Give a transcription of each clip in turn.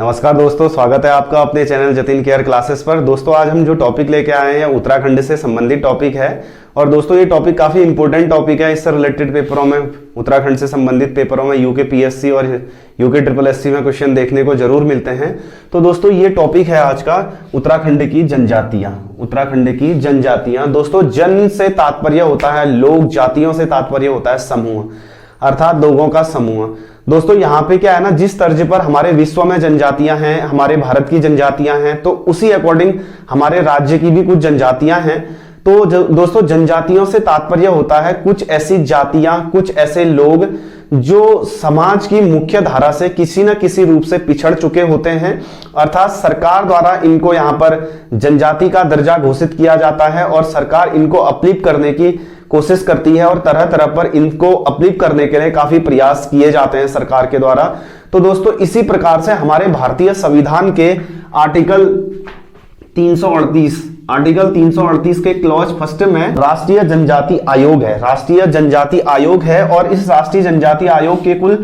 नमस्कार दोस्तों, स्वागत है आपका अपने चैनल जतिन केयर क्लासेस पर। दोस्तों आज हम जो टॉपिक लेके आए हैं उत्तराखंड से संबंधित टॉपिक है। और दोस्तों ये टॉपिक काफ़ी इंपॉर्टेंट टॉपिक है। इससे रिलेटेड पेपरों में, उत्तराखंड से संबंधित पेपरों में यूके पीएससी और यूके ट्रिपल एससी में क्वेश्चन देखने को जरूर मिलते हैं। तो दोस्तों ये टॉपिक है आज का, उत्तराखंड की जनजातियां। उत्तराखंड की जनजातियां दोस्तों, जन से तात्पर्य होता है लोग, जातियों से तात्पर्य होता है समूह, अर्थात लोगों का समूह। दोस्तों यहाँ पे क्या है ना, जिस तर्ज पर हमारे विश्व में जनजातियां हैं, हमारे भारत की जनजातियां हैं, तो उसी अकॉर्डिंग हमारे राज्य की भी कुछ जनजातियां हैं। तो दोस्तों जनजातियों से तात्पर्य होता है कुछ ऐसी जातियां, कुछ ऐसे लोग जो समाज की मुख्य धारा से किसी न किसी रूप से पिछड़ चुके होते हैं, अर्थात सरकार द्वारा इनको यहाँ पर जनजाति का दर्जा घोषित किया जाता है और सरकार इनको अपलिफ्ट करने की कोशिश करती है और तरह तरह पर इनको अपलिफ्ट करने के लिए काफी प्रयास किए जाते हैं सरकार के द्वारा। तो दोस्तों इसी प्रकार से हमारे भारतीय संविधान के आर्टिकल 338 के क्लॉज फर्स्ट में राष्ट्रीय जनजाति आयोग है। राष्ट्रीय जनजाति आयोग है और इस राष्ट्रीय जनजाति आयोग के कुल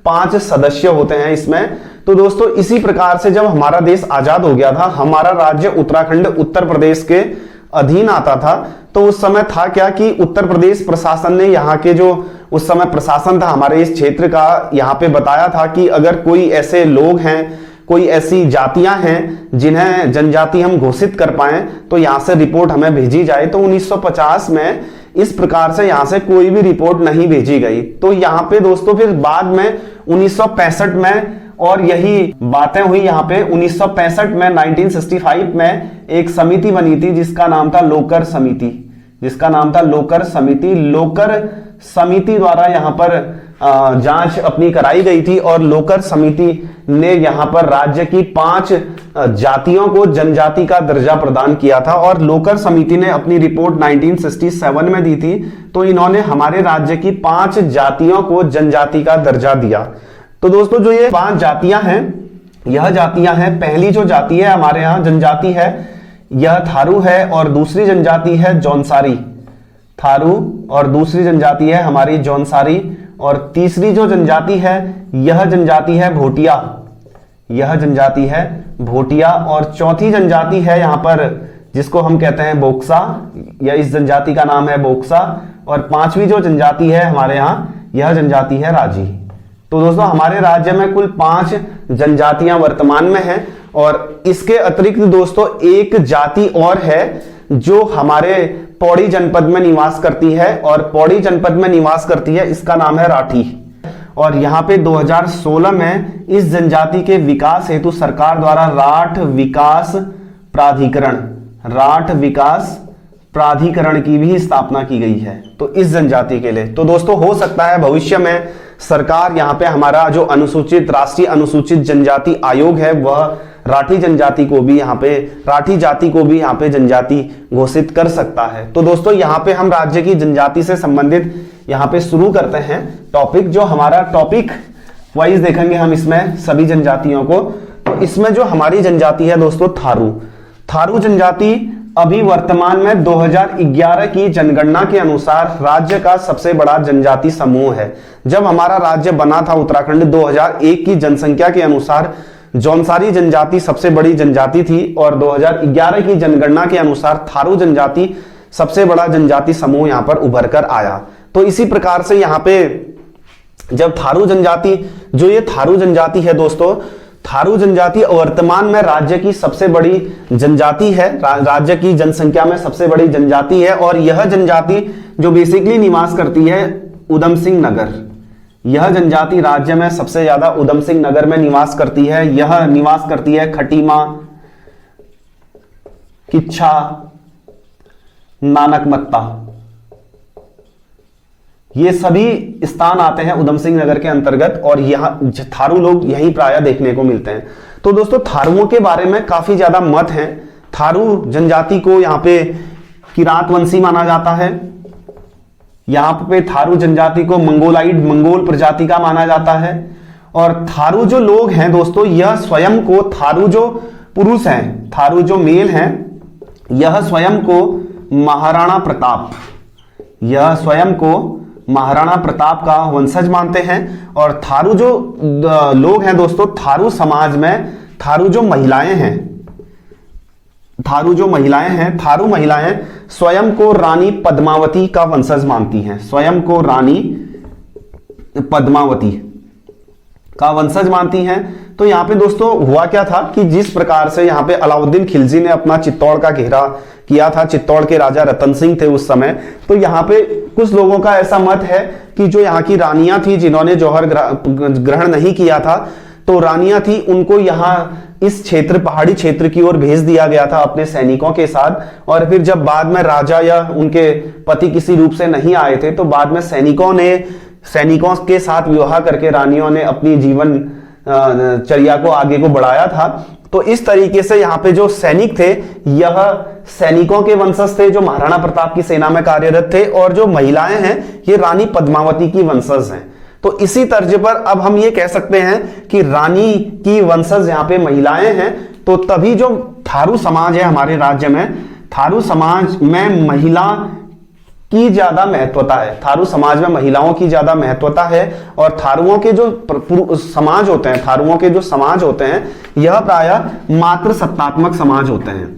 5 सदस्य होते हैं इसमें। तो दोस्तों इसी प्रकार से जब हमारा देश आजाद हो गया था, हमारा राज्य उत्तराखंड उत्तर प्रदेश के अधीन आता था। तो उस समय था क्या कि उत्तर प्रदेश प्रशासन ने यहाँ के जो उस समय प्रशासन था हमारे इस क्षेत्र का, यहाँ पे बताया था कि अगर कोई ऐसे लोग हैं, कोई ऐसी जातियां हैं जिन्हें जनजाति हम घोषित कर पाए, तो यहाँ से रिपोर्ट हमें भेजी जाए। तो 1950 में इस प्रकार से यहाँ से कोई भी रिपोर्ट नहीं भेजी गई। तो यहाँ पे दोस्तों फिर बाद में 1965 में और यही बातें हुई यहाँ पे 1965 में 1965 में एक समिति बनी थी जिसका नाम था लोकर समिति। लोकर समिति द्वारा यहाँ पर जांच अपनी कराई गई थी और लोकर समिति ने यहाँ पर राज्य की 5 जातियों को जनजाति का दर्जा प्रदान किया था। और लोकर समिति ने अपनी रिपोर्ट 1967 में दी थी। तो इन्होंने हमारे राज्य की 5 जातियों को जनजाति का दर्जा दिया। तो दोस्तों जो ये 5 जातियां हैं, यह जातियां हैं, पहली जो जाति है हमारे यहाँ जनजाति है यह थारू है और दूसरी जनजाति है जौनसारी। थारू और दूसरी जनजाति है हमारी जौनसारी। और तीसरी जो जनजाति है यह जनजाति है भोटिया। यह जनजाति है भोटिया। और चौथी जनजाति है यहाँ पर जिसको हम कहते हैं बोक्सा, या इस जनजाति का नाम है बोक्सा। और 5वीं जो जनजाति है हमारे यहाँ, यह जनजाति है राजी। तो दोस्तों हमारे राज्य में कुल 5 जनजातियां वर्तमान में हैं। और इसके अतिरिक्त दोस्तों एक जाति और है जो हमारे पौड़ी जनपद में निवास करती है, और पौड़ी जनपद में निवास करती है, इसका नाम है राठी। और यहाँ पे 2016 में इस जनजाति के विकास हेतु सरकार द्वारा राठ विकास प्राधिकरण की भी स्थापना की गई है तो इस जनजाति के लिए। तो दोस्तों हो सकता है भविष्य में सरकार यहाँ पे हमारा जो राष्ट्रीय अनुसूचित जनजाति आयोग है वह राठी जाति को भी यहाँ पे जनजाति घोषित कर सकता है। तो दोस्तों यहाँ पे हम राज्य की जनजाति से संबंधित यहाँ पे शुरू करते हैं टॉपिक। जो हमारा टॉपिक वाइज देखेंगे हम इसमें सभी जनजातियों को। तो इसमें जो हमारी जनजाति है दोस्तों थारू जनजाति अभी वर्तमान में 2011 की जनगणना के अनुसार राज्य का सबसे बड़ा जनजाति समूह है। जब हमारा राज्य बना था उत्तराखंड, 2001 की जनसंख्या के अनुसार जौनसारी जनजाति सबसे बड़ी जनजाति थी और 2011 की जनगणना के अनुसार थारू जनजाति सबसे बड़ा जनजाति समूह यहाँ पर उभर कर आया। तो इसी प्रकार से यहाँ पे जब थारू जनजाति है दोस्तों, थारू जनजाति वर्तमान में राज्य की सबसे बड़ी जनजाति है, राज्य की जनसंख्या में सबसे बड़ी जनजाति है। और यह जनजाति जो बेसिकली निवास करती है उधम सिंह नगर, यह जनजाति राज्य में सबसे ज्यादा उधम सिंह नगर में निवास करती है। यह निवास करती है खटीमा, किच्छा, नानकमत्ता, ये सभी स्थान आते हैं उधम सिंह नगर के अंतर्गत। और यहाँ थारू लोग यहीं प्रायः देखने को मिलते हैं। तो दोस्तों थारुओं के बारे में काफी ज्यादा मत हैं। थारू जनजाति को यहाँ पे किरात वंशी माना जाता है। यहाँ पे थारू जनजाति को मंगोल प्रजाति का माना जाता है। और थारू जो लोग हैं दोस्तों, यह स्वयं को, थारू जो पुरुष हैं, थारू जो मेल हैं, यह स्वयं को महाराणा प्रताप का वंशज मानते हैं। और थारू जो लोग हैं दोस्तों, थारू समाज में थारू जो महिलाएं हैं, थारू महिलाएं स्वयं को रानी पद्मावती का वंशज मानती हैं, स्वयं को रानी पद्मावती का वंशज मानती हैं। तो यहां पे दोस्तों हुआ क्या था कि जिस प्रकार से यहां पे अलाउद्दीन खिलजी ने अपना चित्तौड़ का घेरा किया था, चित्तौड़ के राजा रतन सिंह थे उस समय, तो यहां पे कुछ लोगों का ऐसा मत है कि जो यहाँ की रानियां थी जिन्होंने जौहर ग्रहण नहीं किया था, तो रानियां थी उनको यहाँ इस क्षेत्र, पहाड़ी क्षेत्र की ओर भेज दिया गया था अपने सैनिकों के साथ। और फिर जब बाद में राजा या उनके पति किसी रूप से नहीं आए थे, तो बाद में सैनिकों के साथ विवाह करके रानियों ने अपनी जीवन चर्या को आगे को बढ़ाया था। तो इस तरीके से यहाँ पे जो सैनिक थे, यह सैनिकों के वंशज थे जो महाराणा प्रताप की सेना में कार्यरत थे, और जो महिलाएं हैं ये रानी पद्मावती की वंशज हैं। तो इसी तर्ज पर अब हम ये कह सकते हैं कि रानी की वंशज यहाँ पे महिलाएं हैं। तो तभी जो थारू समाज है हमारे राज्य में, थारू समाज में महिला की ज्यादा महत्वता है, थारू समाज में महिलाओं की ज्यादा महत्वता है। और थारुओं के जो समाज होते हैं, थारुओं के जो समाज होते हैं, यह प्रायः मातृ सत्तात्मक समाज होते हैं।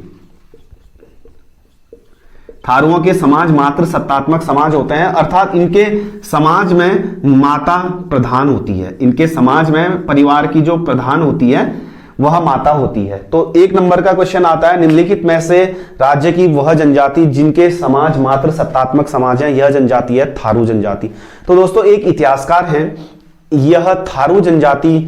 थारुओं के समाज मातृ सत्तात्मक समाज होते हैं, अर्थात इनके समाज में माता प्रधान होती है, इनके समाज में परिवार की जो प्रधान होती है वह माता होती है। तो एक नंबर का क्वेश्चन आता है, निम्नलिखित में से राज्य की वह जनजाति जिनके समाज मातृ सत्तात्मक समाज है, यह जनजाति है थारू जनजाति। तो दोस्तों एक इतिहासकार हैं, यह थारू जनजाति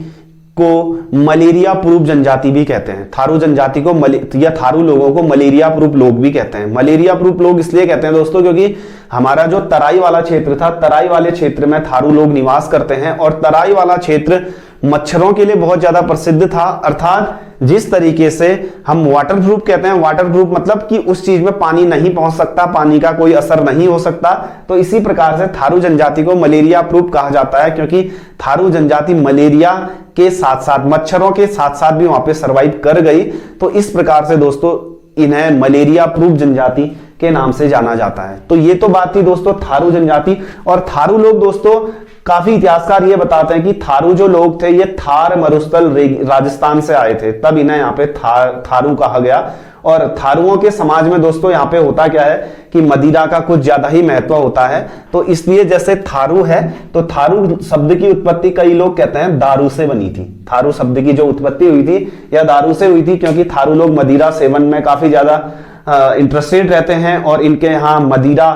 को मलेरिया प्रूफ जनजाति भी कहते हैं। थारू जनजाति को या थारू लोगों को मलेरिया प्रूफ लोग भी कहते हैं। मलेरिया प्रूफ लोग इसलिए कहते हैं दोस्तों क्योंकि हमारा जो तराई वाला क्षेत्र था, तराई वाले क्षेत्र में थारू लोग निवास करते हैं, और तराई वाला क्षेत्र मच्छरों के लिए बहुत ज्यादा प्रसिद्ध था। अर्थात जिस तरीके से हम वाटर प्रूफ कहते हैं, वाटर प्रूफ मतलब कि उस चीज में पानी नहीं पहुंच सकता, पानी का कोई असर नहीं हो सकता, तो इसी प्रकार से थारू जनजाति को मलेरिया प्रूफ कहा जाता है, क्योंकि थारू जनजाति मलेरिया के साथ साथ मच्छरों के साथ साथ भी वहां पे सरवाइव कर गई। तो इस प्रकार से दोस्तों इन्हें मलेरिया प्रूफ जनजाति के नाम से जाना जाता है। तो ये तो बात थी दोस्तों थारू जनजाति। और थारू लोग दोस्तों, काफी इतिहासकार ये बताते हैं कि थारू जो लोग थे ये थार मरुस्थल राजस्थान से आए थे, तब इन्हें यहाँ पे थारू कहा गया। और थारुओं के समाज में दोस्तों यहाँ पे होता क्या है कि मदिरा का कुछ ज्यादा ही महत्व होता है। तो इसलिए जैसे थारू है, तो थारू शब्द की उत्पत्ति कई लोग कहते हैं दारू से बनी थी। थारू शब्द की जो उत्पत्ति हुई थी यह दारू से हुई थी, क्योंकि थारू लोग मदिरा सेवन में काफी ज्यादा इंटरेस्टेड रहते हैं, और इनके यहाँ मदिरा,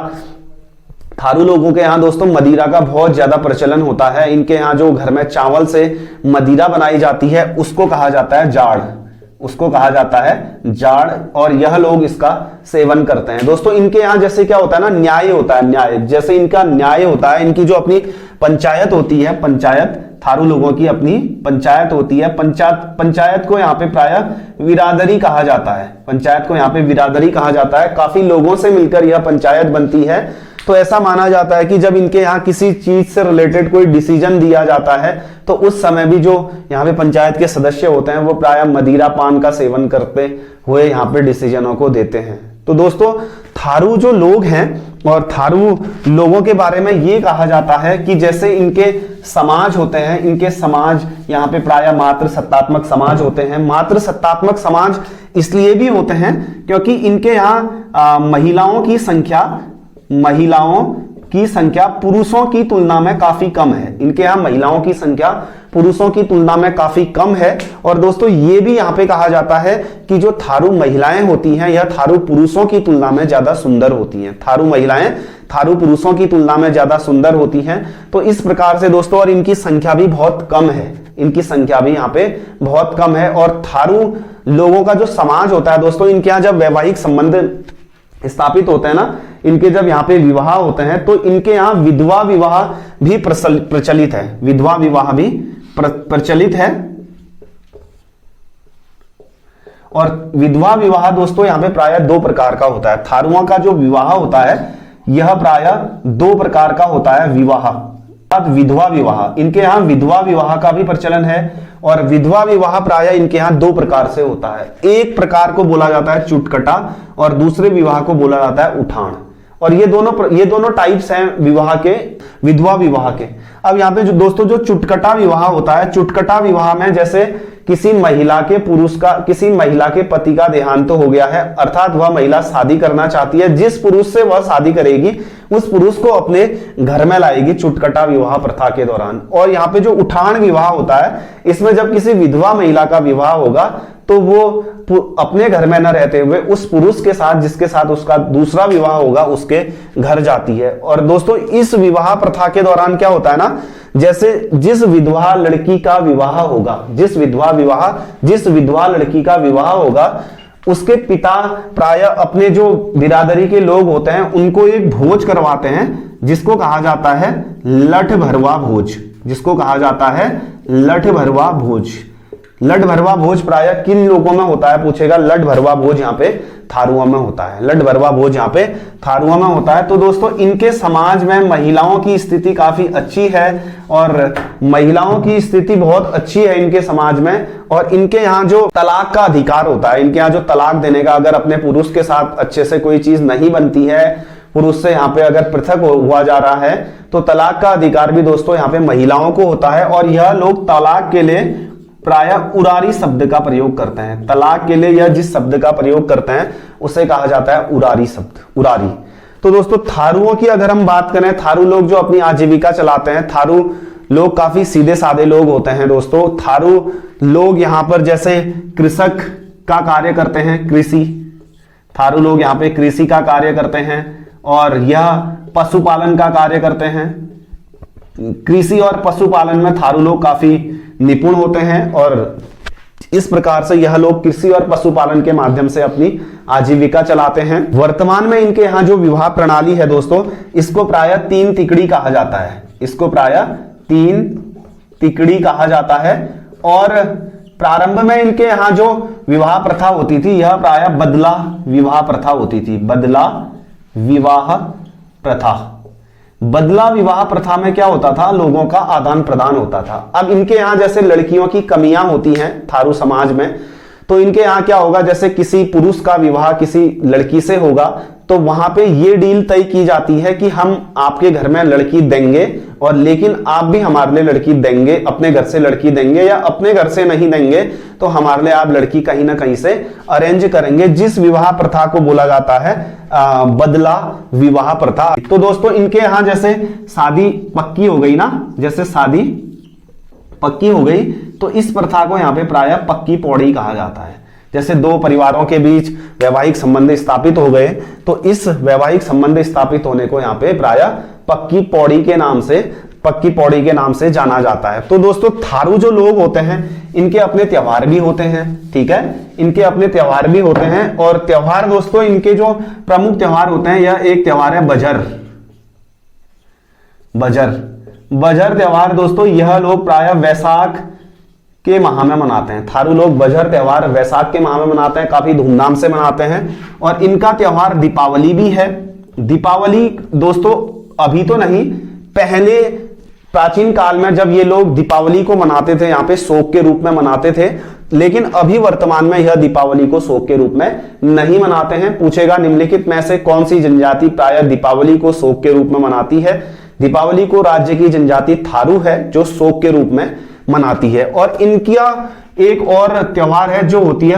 थारू लोगों के यहाँ दोस्तों मदिरा का बहुत ज्यादा प्रचलन होता है। इनके यहाँ जो घर में चावल से मदिरा बनाई जाती है उसको कहा जाता है जाड़, उसको कहा जाता है जाड़, और यह लोग इसका सेवन करते हैं। दोस्तों इनके यहाँ जैसे क्या होता है ना, न्याय होता है, न्याय जैसे इनका न्याय होता है, इनकी जो अपनी पंचायत होती है, पंचायत थारू लोगों की अपनी पंचायत होती है, पंचायत को यहाँ पे प्रायः विरादरी कहा जाता है, पंचायत को यहाँ पे विरादरी कहा जाता है। काफी लोगों से मिलकर यह पंचायत बनती है। तो ऐसा माना जाता है कि जब इनके यहाँ किसी चीज से रिलेटेड कोई डिसीजन दिया जाता है, तो उस समय भी जो यहाँ पे पंचायत के सदस्य होते हैं वो प्रायः मदिरा पान का सेवन करते हुए यहाँ पे डिसीजनों को देते हैं। तो दोस्तों थारू जो लोग हैं, और थारू लोगों के बारे में ये कहा जाता है कि जैसे इनके समाज होते हैं, इनके समाज यहाँ पे प्रायः मातृ सत्तात्मक समाज होते हैं। मातृ सत्तात्मक समाज इसलिए भी होते हैं क्योंकि इनके यहाँ महिलाओं की संख्या पुरुषों की तुलना में काफी कम है। इनके यहाँ महिलाओं की संख्या पुरुषों की तुलना में काफी कम है। और दोस्तों ये भी यहाँ पे कहा जाता है कि जो थारू महिलाएं होती हैं यह थारू पुरुषों की तुलना में ज्यादा सुंदर होती हैं। थारू महिलाएं थारू पुरुषों की तुलना में ज्यादा सुंदर होती हैं। तो इस प्रकार से दोस्तों, और इनकी संख्या भी बहुत कम है, इनकी संख्या भी यहाँ पे बहुत कम है। और थारू लोगों का जो समाज होता है दोस्तों, इनके यहाँ जब वैवाहिक संबंध स्थापित होते हैं ना, इनके जब यहाँ पे विवाह होते हैं, तो इनके यहाँ विधवा विवाह भी प्रचलित है, विधवा विवाह भी प्रचलित है। और विधवा विवाह दोस्तों यहाँ पे प्रायः दो प्रकार का होता है। थारुओं का जो विवाह होता है यह प्रायः दो प्रकार का होता है। विवाह विधवा विवाह, इनके यहाँ विधवा विवाह का भी प्रचलन है। और विधवा विवाह प्रायः इनके यहाँ दो प्रकार से होता है। एक प्रकार को बोला जाता है चुटकटा, और दूसरे विवाह को बोला जाता है उठान। और ये दोनों टाइप्स हैं विवाह के, विधवा विवाह के। अब यहाँ पे जो दोस्तों जो चुटकटा विवाह होता है, चुटकटा विवाह में जैसे किसी महिला के पति का देहांत हो गया है, अर्थात वह महिला शादी करना चाहती है, जिस पुरुष से वह शादी करेगी उस पुरुष को अपने घर में लाएगी चुटकटा विवाह प्रथा के दौरान। और यहाँ पे जो उठान विवाह होता है, इसमें जब किसी विधवा महिला का विवाह होगा तो वो अपने घर में न रहते हुए उस पुरुष के साथ जिसके साथ उसका दूसरा विवाह होगा उसके घर जाती है। और दोस्तों इस विवाह प्रथा के दौरान क्या होता है ना, जैसे जिस विधवा लड़की का विवाह होगा, जिस विधवा लड़की का विवाह होगा, उसके पिता प्राय अपने जो बिरादरी के लोग होते हैं उनको एक भोज करवाते हैं जिसको कहा जाता है लठ भरवा भोज, जिसको कहा जाता है लठ भरवा भोज। लठ भरवा भोज प्राय किन लोगों में होता है पूछेगा, लठ भरवा भोज यहाँ पे थारुओं में होता है, लठ भरवा भोज यहाँ पे थारुओं में होता है। तो दोस्तों इनके समाज में महिलाओं की स्थिति काफी अच्छी है और महिलाओं की स्थिति बहुत अच्छी है इनके समाज में। और इनके यहाँ जो तलाक का अधिकार होता है, इनके यहाँ जो तलाक देने का, अगर अपने पुरुष के साथ अच्छे से कोई चीज नहीं बनती है, पुरुष से यहाँ पे अगर पृथक हुआ जा रहा है, तो तलाक का अधिकार भी दोस्तों यहाँ पे महिलाओं को होता है। और यह लोग तलाक के लिए प्राय उरारी शब्द का प्रयोग करते हैं। तलाक के लिए यह जिस शब्द का प्रयोग करते हैं उसे कहा जाता है उरारी शब्द, उरारी। तो दोस्तों थारुओं की अगर हम बात करें, थारू लोग जो अपनी आजीविका चलाते हैं, थारू लोग काफी सीधे साधे लोग होते हैं दोस्तों। थारू लोग यहाँ पर जैसे कृषक का कार्य करते हैं, कृषि, थारू लोग यहाँ पे कृषि का कार्य करते हैं और यह पशुपालन का कार्य करते हैं। कृषि और पशुपालन में थारू लोग काफी निपुण होते हैं और इस प्रकार से यह लोग कृषि और पशुपालन के माध्यम से अपनी आजीविका चलाते हैं। वर्तमान में इनके यहाँ जो विवाह प्रणाली है दोस्तों, इसको प्राय 3 तिकड़ी कहा जाता है, इसको प्राय 3 तिकड़ी कहा जाता है। और प्रारंभ में इनके यहाँ जो विवाह प्रथा होती थी यह प्राय बदला विवाह प्रथा होती थी, बदला विवाह प्रथा। बदला विवाह प्रथा में क्या होता था, लोगों का आदान प्रदान होता था। अब इनके यहाँ जैसे लड़कियों की कमियां होती हैं थारू समाज में, तो इनके यहाँ क्या होगा, जैसे किसी पुरुष का विवाह किसी लड़की से होगा तो वहां पे ये डील तय की जाती है कि हम आपके घर में लड़की देंगे और लेकिन आप भी हमारे लिए लड़की देंगे, अपने घर से लड़की देंगे, या अपने घर से नहीं देंगे तो हमारे लिए आप लड़की कहीं ना कहीं से अरेंज करेंगे, जिस विवाह प्रथा को बोला जाता है बदला विवाह प्रथा। तो दोस्तों इनके यहाँ जैसे शादी पक्की हो गई ना, जैसे शादी पक्की हो गई तो इस प्रथा को यहाँ पे प्राय पक्की पौड़ी कहा जाता है। जैसे दो परिवारों के बीच वैवाहिक संबंध स्थापित हो गए तो इस वैवाहिक संबंध स्थापित होने को यहाँ पे प्राय पक्की पौड़ी के नाम से जाना जाता है। तो दोस्तों थारू जो लोग होते हैं इनके अपने त्योहार भी होते हैं, ठीक है, इनके अपने त्योहार भी होते हैं। और त्योहार दोस्तों इनके जो प्रमुख त्योहार होते हैं, यह एक त्योहार है बजर त्योहार दोस्तों, यह लोग प्राय वैसाख के माह में मनाते हैं। थारू लोग बजर त्योहार वैसाख के माह में मनाते हैं, काफी धूमधाम से मनाते हैं। और इनका त्योहार दीपावली भी है। दीपावली दोस्तों अभी तो नहीं, पहले प्राचीन काल में जब ये लोग दीपावली को मनाते थे यहाँ पे शोक के रूप में मनाते थे, लेकिन अभी वर्तमान में यह दीपावली को शोक के रूप में नहीं मनाते हैं। पूछेगा निम्नलिखित में से कौन सी जनजाति प्राय दीपावली को शोक के रूप में मनाती है। दीपावली को राज्य की जनजाति थारू है जो शोक के रूप में मनाती है। और इनका एक और त्योहार है जो होती है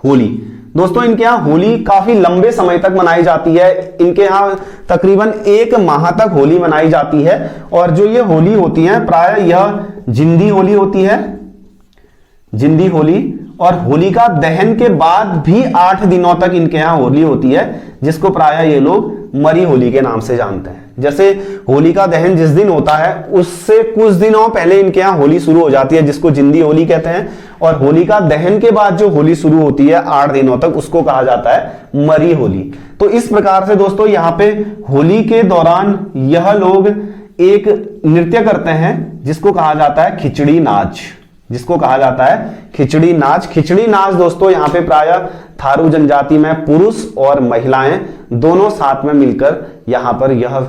होली। दोस्तों इनके यहाँ होली काफी लंबे समय तक मनाई जाती है। इनके यहाँ तकरीबन 1 माह तक होली मनाई जाती है। और जो ये होली होती है प्राय यह जिंदी होली होती है, जिंदी होली। और होली का दहन के बाद भी 8 दिनों तक इनके यहाँ होली होती है, जिसको प्राय ये लोग मरी होली के नाम से जानते हैं। जैसे होली का दहन जिस दिन होता है उससे कुछ दिनों पहले इनके यहाँ होली शुरू हो जाती है, जिसको जिंदी होली कहते हैं। और होली का दहन के बाद जो होली शुरू होती है 8 दिनों तक, उसको कहा जाता है मरी होली। तो इस प्रकार से दोस्तों यहाँ पे होली के दौरान यह लोग एक नृत्य करते हैं जिसको कहा जाता है खिचड़ी नाच, जिसको कहा जाता है खिचड़ी नाच। खिचड़ी नाच दोस्तों यहाँ पे प्राय थारू जनजाति में पुरुष और महिलाएं दोनों साथ में मिलकर यहाँ पर यह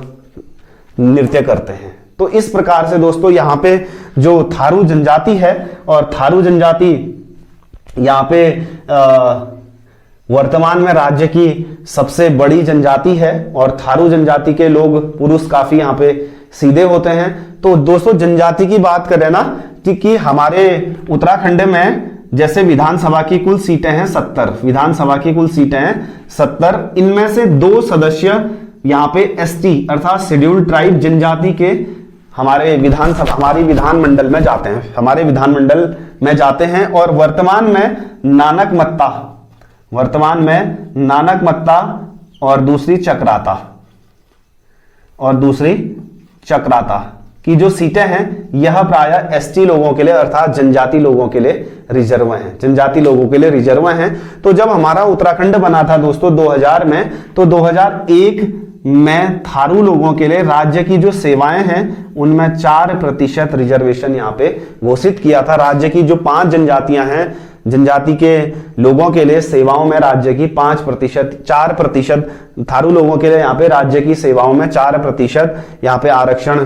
नृत्य करते हैं। तो इस प्रकार से दोस्तों यहाँ पे जो थारू जनजाति है, और थारू जनजाति यहाँ पे वर्तमान में राज्य की सबसे बड़ी जनजाति है और थारू जनजाति के लोग पुरुष काफी यहाँ पे सीधे होते हैं। तो दोस्तों जनजाति की बात करें ना कि हमारे उत्तराखंड में जैसे विधानसभा की कुल सीटें हैं 70, विधानसभा की कुल सीटें हैं 70, इनमें से 2 सदस्य यहाँ पे एसटी अर्थात शेड्यूल्ड ट्राइब जनजाति के हमारी विधानमंडल में जाते हैं, हमारे विधानमंडल में जाते हैं। और वर्तमान में नानक मत्ता और दूसरी चक्राता की जो सीटें हैं यह प्रायः एसटी लोगों के लिए अर्थात जनजाति लोगों के लिए रिजर्व हैं, जनजाति लोगों के लिए रिजर्व हैं। तो जब हमारा उत्तराखंड बना था दोस्तों 2000 में, तो 2001 में थारू लोगों के लिए राज्य की जो सेवाएं हैं उनमें 4% रिजर्वेशन यहाँ पे घोषित किया था। राज्य की जो 5 जनजातियां हैं, जनजाति के लोगों के लिए सेवाओं में राज्य की 4% थारू लोगों के लिए यहाँ पे राज्य की सेवाओं में 4% यहाँ पे आरक्षण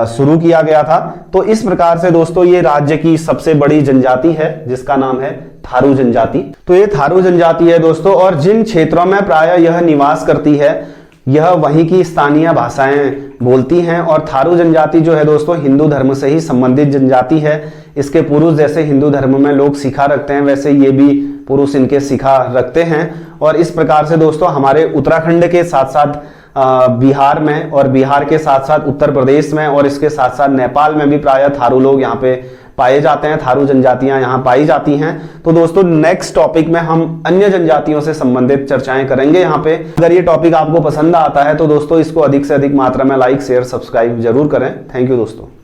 शुरू किया गया था। तो इस प्रकार से दोस्तों ये राज्य की सबसे बड़ी जनजाति है जिसका नाम है थारू जनजाति। तो ये थारू जनजाति है दोस्तों, और जिन क्षेत्रों में प्रायः यह निवास करती है यह वहीं की स्थानीय भाषाएं बोलती हैं। और थारू जनजाति जो है दोस्तों हिंदू धर्म से ही संबंधित जनजाति है। इसके पुरुष जैसे हिंदू धर्म में लोग शिखा रखते हैं वैसे ये भी पुरुष इनके शिखा रखते हैं। और इस प्रकार से दोस्तों हमारे उत्तराखंड के साथ साथ बिहार में, और बिहार के साथ साथ उत्तर प्रदेश में, और इसके साथ साथ नेपाल में भी प्रायः थारू लोग यहाँ पे पाए जाते हैं, थारू जनजातियां यहाँ पाई जाती हैं। तो दोस्तों नेक्स्ट टॉपिक में हम अन्य जनजातियों से संबंधित चर्चाएं करेंगे यहाँ पे। अगर ये टॉपिक आपको पसंद आता है तो दोस्तों इसको अधिक से अधिक मात्रा में लाइक शेयर सब्सक्राइब जरूर करें। थैंक यू दोस्तों।